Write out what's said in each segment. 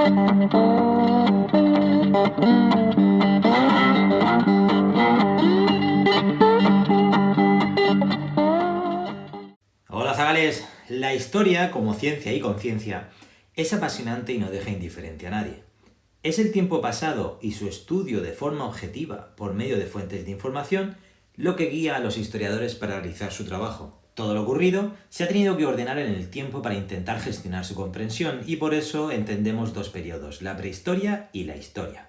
Hola Zagales, la historia como ciencia y conciencia es apasionante y no deja indiferente a nadie. Es el tiempo pasado y su estudio de forma objetiva por medio de fuentes de información lo que guía a los historiadores para realizar su trabajo. Todo lo ocurrido se ha tenido que ordenar en el tiempo para intentar gestionar su comprensión y por eso entendemos dos periodos, la prehistoria y la historia.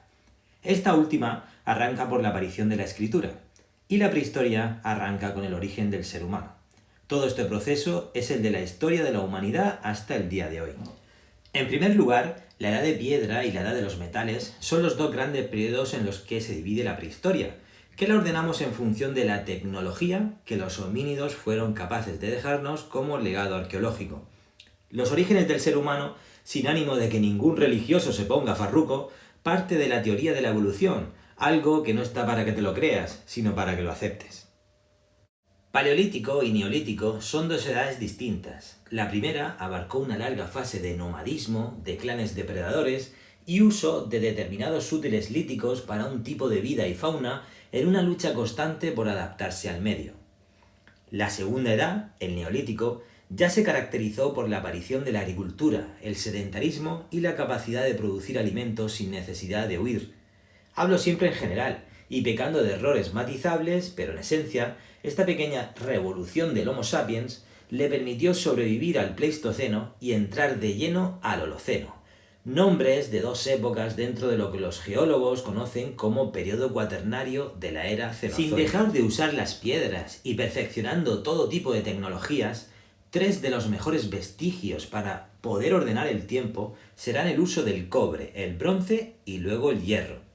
Esta última arranca por la aparición de la escritura y la prehistoria arranca con el origen del ser humano. Todo este proceso es el de la historia de la humanidad hasta el día de hoy. En primer lugar, la edad de piedra y la edad de los metales son los dos grandes periodos en los que se divide la prehistoria, que la ordenamos en función de la tecnología que los homínidos fueron capaces de dejarnos como legado arqueológico. Los orígenes del ser humano, sin ánimo de que ningún religioso se ponga farruco, parte de la teoría de la evolución, algo que no está para que te lo creas, sino para que lo aceptes. Paleolítico y neolítico son dos edades distintas. La primera abarcó una larga fase de nomadismo, de clanes depredadores y uso de determinados útiles líticos para un tipo de vida y fauna en una lucha constante por adaptarse al medio. La segunda edad, el neolítico, ya se caracterizó por la aparición de la agricultura, el sedentarismo y la capacidad de producir alimentos sin necesidad de huir. Hablo siempre en general, y pecando de errores matizables, pero en esencia, esta pequeña revolución del Homo sapiens le permitió sobrevivir al Pleistoceno y entrar de lleno al Holoceno, nombres de dos épocas dentro de lo que los geólogos conocen como periodo cuaternario de la era Cenozoica. Sin dejar de usar las piedras y perfeccionando todo tipo de tecnologías, tres de los mejores vestigios para poder ordenar el tiempo serán el uso del cobre, el bronce y luego el hierro.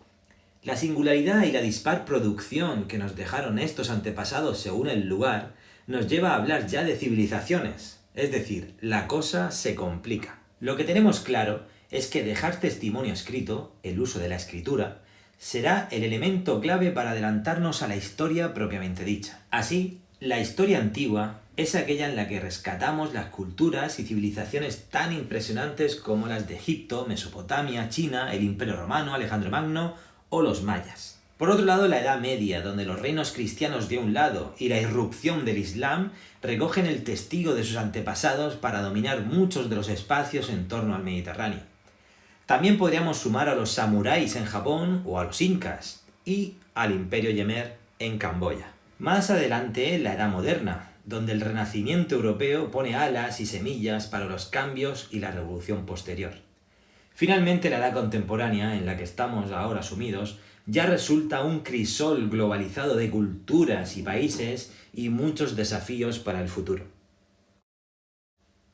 La singularidad y la dispar producción que nos dejaron estos antepasados según el lugar nos lleva a hablar ya de civilizaciones, es decir, la cosa se complica. Lo que tenemos claro es que dejar testimonio escrito, el uso de la escritura, será el elemento clave para adelantarnos a la historia propiamente dicha. Así, la historia antigua es aquella en la que rescatamos las culturas y civilizaciones tan impresionantes como las de Egipto, Mesopotamia, China, el Imperio Romano, Alejandro Magno o los mayas. Por otro lado, la Edad Media, donde los reinos cristianos de un lado y la irrupción del Islam recogen el testigo de sus antepasados para dominar muchos de los espacios en torno al Mediterráneo. También podríamos sumar a los samuráis en Japón o a los incas y al Imperio Yemer en Camboya. Más adelante, la Edad Moderna, donde el Renacimiento europeo pone alas y semillas para los cambios y la revolución posterior. Finalmente, la edad contemporánea, en la que estamos ahora sumidos, ya resulta un crisol globalizado de culturas y países y muchos desafíos para el futuro.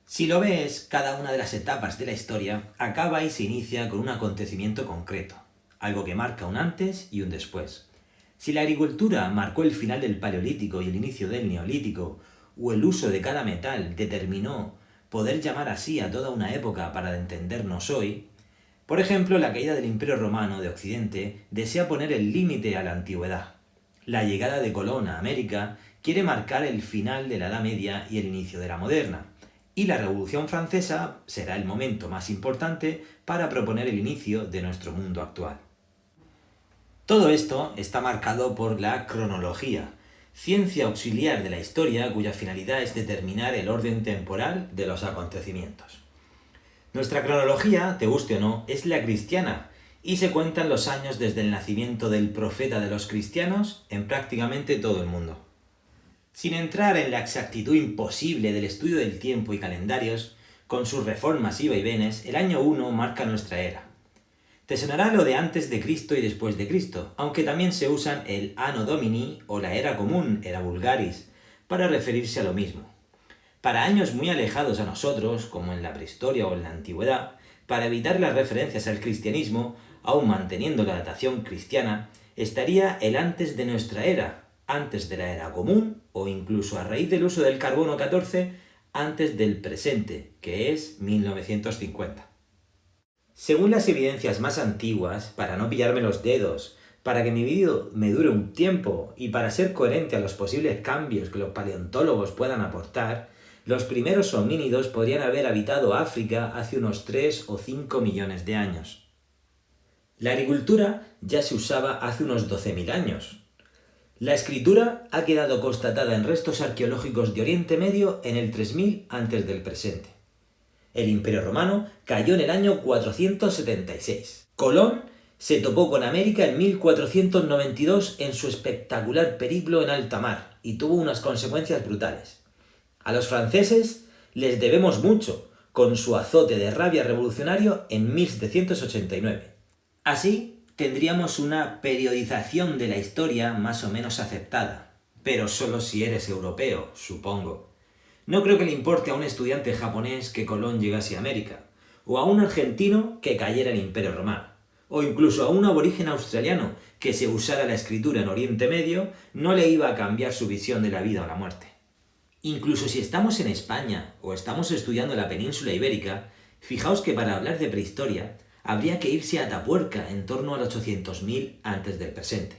Si lo ves, cada una de las etapas de la historia acaba y se inicia con un acontecimiento concreto, algo que marca un antes y un después. Si la agricultura marcó el final del Paleolítico y el inicio del Neolítico, o el uso de cada metal determinó poder llamar así a toda una época para entendernos hoy, por ejemplo, la caída del Imperio Romano de Occidente desea poner el límite a la antigüedad. La llegada de Colón a América quiere marcar el final de la Edad Media y el inicio de la moderna. Y la Revolución Francesa será el momento más importante para proponer el inicio de nuestro mundo actual. Todo esto está marcado por la cronología, ciencia auxiliar de la historia cuya finalidad es determinar el orden temporal de los acontecimientos. Nuestra cronología, te guste o no, es la cristiana y se cuentan los años desde el nacimiento del profeta de los cristianos en prácticamente todo el mundo. Sin entrar en la exactitud imposible del estudio del tiempo y calendarios, con sus reformas y vaivenes, el año 1 marca nuestra era. Te sonará lo de antes de Cristo y después de Cristo, aunque también se usan el Anno Domini o la era común, era vulgaris, para referirse a lo mismo. Para años muy alejados a nosotros, como en la prehistoria o en la antigüedad, para evitar las referencias al cristianismo, aún manteniendo la datación cristiana, estaría el antes de nuestra era, antes de la era común o incluso a raíz del uso del carbono 14, antes del presente, que es 1950. Según las evidencias más antiguas, para no pillarme los dedos, para que mi vídeo me dure un tiempo y para ser coherente a los posibles cambios que los paleontólogos puedan aportar, Los primeros homínidos podrían haber habitado África hace unos 3 o 5 millones de años. La agricultura ya se usaba hace unos 12.000 años. La escritura ha quedado constatada en restos arqueológicos de Oriente Medio en el 3000 antes del presente. El Imperio Romano cayó en el año 476. Colón se topó con América en 1492 en su espectacular periplo en alta mar y tuvo unas consecuencias brutales. A los franceses les debemos mucho con su azote de rabia revolucionario en 1789. Así, tendríamos una periodización de la historia más o menos aceptada, pero solo si eres europeo, supongo. No creo que le importe a un estudiante japonés que Colón llegase a América, o a un argentino que cayera el Imperio Romano, o incluso a un aborigen australiano que se usara la escritura en Oriente Medio, no le iba a cambiar su visión de la vida o la muerte. Incluso si estamos en España o estamos estudiando la península ibérica, fijaos que para hablar de prehistoria habría que irse a Atapuerca en torno al 800.000 antes del presente.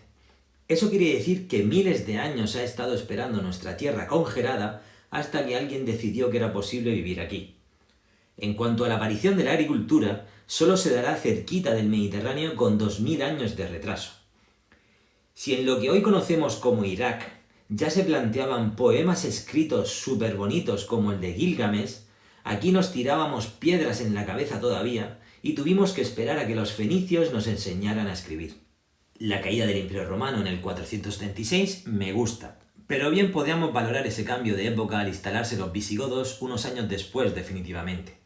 Eso quiere decir que miles de años ha estado esperando nuestra tierra congelada hasta que alguien decidió que era posible vivir aquí. En cuanto a la aparición de la agricultura, solo se dará cerquita del Mediterráneo con 2000 años de retraso. Si en lo que hoy conocemos como Irak ya se planteaban poemas escritos súper bonitos como el de Gilgamesh, aquí nos tirábamos piedras en la cabeza todavía y tuvimos que esperar a que los fenicios nos enseñaran a escribir. La caída del Imperio Romano en el 436 me gusta, pero bien podríamos valorar ese cambio de época al instalarse los visigodos unos años después definitivamente.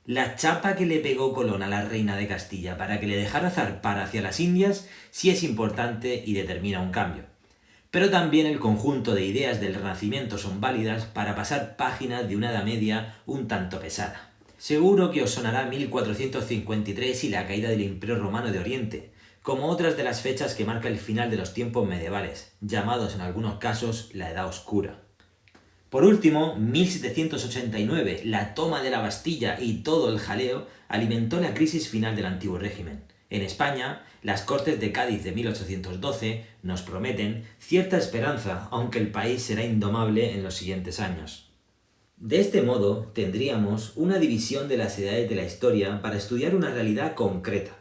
La chapa que le pegó Colón a la reina de Castilla para que le dejara zarpar hacia las Indias sí es importante y determina un cambio. Pero también el conjunto de ideas del Renacimiento son válidas para pasar páginas de una Edad Media un tanto pesada. Seguro que os sonará 1453 y la caída del Imperio Romano de Oriente, como otras de las fechas que marca el final de los tiempos medievales, llamados en algunos casos la Edad Oscura. Por último, 1789, la toma de la Bastilla y todo el jaleo alimentó la crisis final del antiguo régimen. En España, las Cortes de Cádiz de 1812 nos prometen cierta esperanza, aunque el país será indomable en los siguientes años. De este modo, tendríamos una división de las edades de la historia para estudiar una realidad concreta.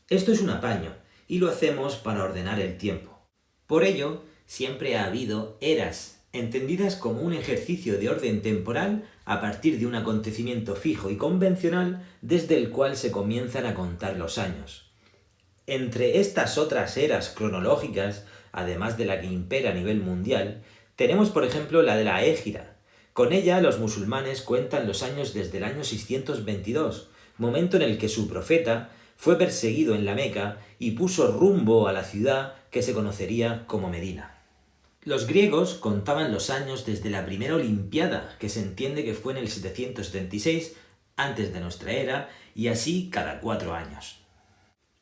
Esto es un apaño, y lo hacemos para ordenar el tiempo. Por ello, siempre ha habido eras, entendidas como un ejercicio de orden temporal a partir de un acontecimiento fijo y convencional desde el cual se comienzan a contar los años. Entre estas otras eras cronológicas, además de la que impera a nivel mundial, tenemos por ejemplo la de la Égira. Con ella los musulmanes cuentan los años desde el año 622, momento en el que su profeta fue perseguido en la Meca y puso rumbo a la ciudad que se conocería como Medina. Los griegos contaban los años desde la primera Olimpiada, que se entiende que fue en el 776 antes de nuestra era, y así cada 4 años.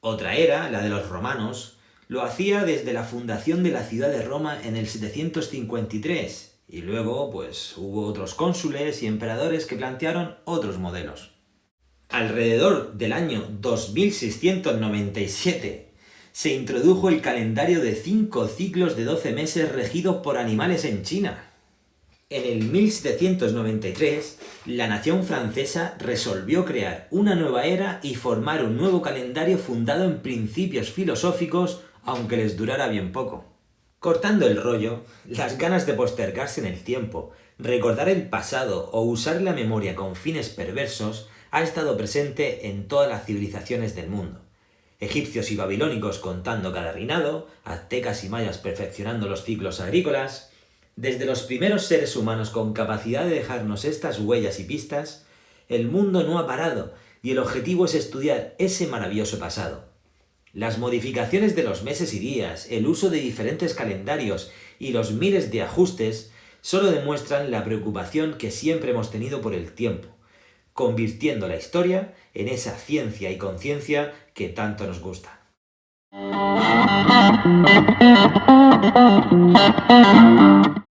Otra era, la de los romanos, lo hacía desde la fundación de la ciudad de Roma en el 753, y luego pues hubo otros cónsules y emperadores que plantearon otros modelos. Alrededor del año 2697 se introdujo el calendario de 5 ciclos de 12 meses regidos por animales en China. En el 1793, la nación francesa resolvió crear una nueva era y formar un nuevo calendario fundado en principios filosóficos, aunque les durara bien poco. Cortando el rollo, las ganas de postergarse en el tiempo, recordar el pasado o usar la memoria con fines perversos ha estado presente en todas las civilizaciones del mundo. Egipcios y babilónicos contando cada reinado, aztecas y mayas perfeccionando los ciclos agrícolas. Desde los primeros seres humanos con capacidad de dejarnos estas huellas y pistas, el mundo no ha parado y el objetivo es estudiar ese maravilloso pasado. Las modificaciones de los meses y días, el uso de diferentes calendarios y los miles de ajustes solo demuestran la preocupación que siempre hemos tenido por el tiempo, convirtiendo la historia en esa ciencia y conciencia que tanto nos gusta.